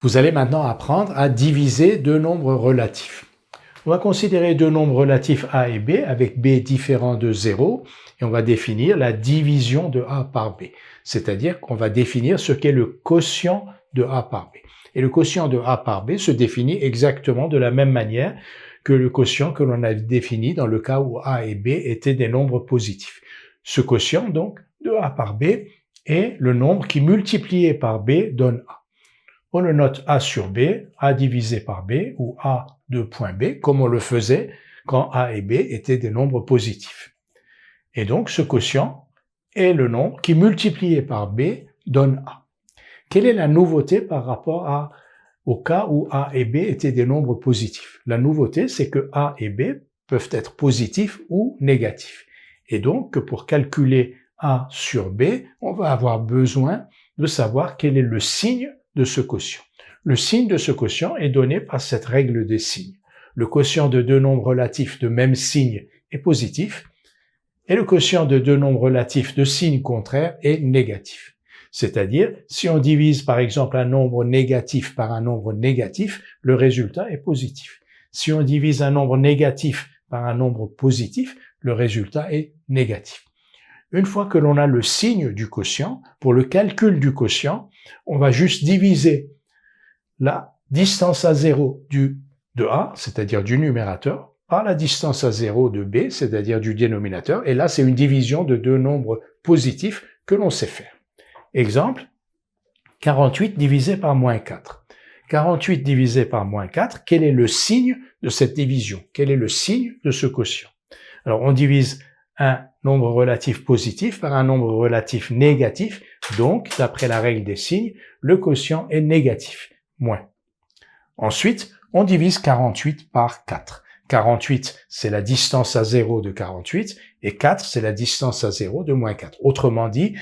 Vous allez maintenant apprendre à diviser deux nombres relatifs. On va considérer deux nombres relatifs A et B avec B différent de 0 et on va définir la division de A par B. C'est-à-dire qu'on va définir ce qu'est le quotient de A par B. Et le quotient de A par B se définit exactement de la même manière que le quotient que l'on a défini dans le cas où A et B étaient des nombres positifs. Ce quotient, donc, de A par B est le nombre qui, multiplié par B, donne A. On le note A sur B, A divisé par B, ou A de point B, comme on le faisait quand A et B étaient des nombres positifs. Et donc, ce quotient est le nombre qui, multiplié par B, donne A. Quelle est la nouveauté par rapport au cas où A et B étaient des nombres positifs? La nouveauté, c'est que A et B peuvent être positifs ou négatifs. Et donc, pour calculer A sur B, on va avoir besoin de savoir quel est le signe de ce quotient. Le signe de ce quotient est donné par cette règle des signes. Le quotient de deux nombres relatifs de même signe est positif et le quotient de deux nombres relatifs de signe contraire est négatif. C'est-à-dire, si on divise par exemple un nombre négatif par un nombre négatif, le résultat est positif. Si on divise un nombre négatif par un nombre positif, le résultat est négatif. Une fois que l'on a le signe du quotient, pour le calcul du quotient, on va juste diviser la distance à 0 de A, c'est-à-dire du numérateur, par la distance à 0 de B, c'est-à-dire du dénominateur. Et là, c'est une division de deux nombres positifs que l'on sait faire. Exemple, 48 divisé par moins 4. 48 divisé par moins 4, quel est le signe de cette division? Quel est le signe de ce quotient? Alors, on divise un nombre relatif positif par un nombre relatif négatif. Donc, d'après la règle des signes, le quotient est négatif, moins. Ensuite, on divise 48 par 4. 48, c'est la distance à 0 de 48, et 4, c'est la distance à 0 de moins 4. Autrement dit,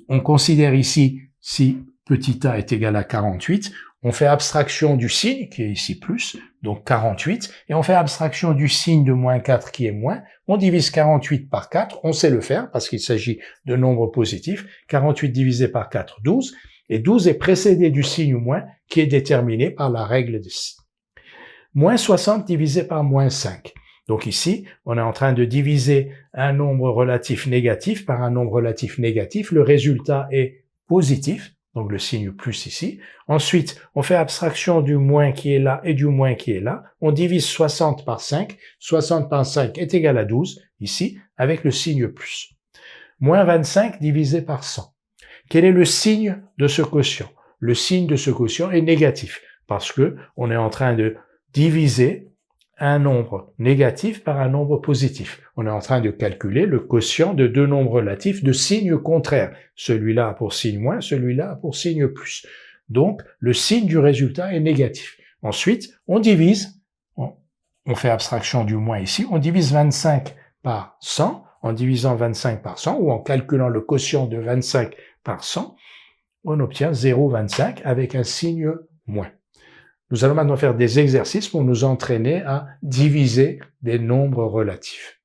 on considère ici, si petit a est égal à 48, on fait abstraction du signe, qui est ici plus, donc 48, et on fait abstraction du signe de moins 4, qui est moins. On divise 48 par 4, on sait le faire, parce qu'il s'agit de nombres positifs. 48 divisé par 4, 12, et 12 est précédé du signe moins, qui est déterminé par la règle des signes. Moins 60 divisé par moins 5. Donc ici, on est en train de diviser un nombre relatif négatif par un nombre relatif négatif. Le résultat est positif, donc le signe plus ici. Ensuite, on fait abstraction du moins qui est là et du moins qui est là. On divise 60 par 5. 60 par 5 est égal à 12, ici, avec le signe plus. Moins 25 divisé par 100. Quel est le signe de ce quotient? Le signe de ce quotient est négatif, parce que on est en train de diviser un nombre négatif par un nombre positif. On est en train de calculer le quotient de deux nombres relatifs de signe contraire. Celui-là a pour signe moins, celui-là a pour signe plus. Donc, le signe du résultat est négatif. Ensuite, on divise, on fait abstraction du moins ici, on divise 25 par 100, en divisant 25 par 100, ou en calculant le quotient de 25 par 100, on obtient 0,25 avec un signe moins. Nous allons maintenant faire des exercices pour nous entraîner à diviser des nombres relatifs.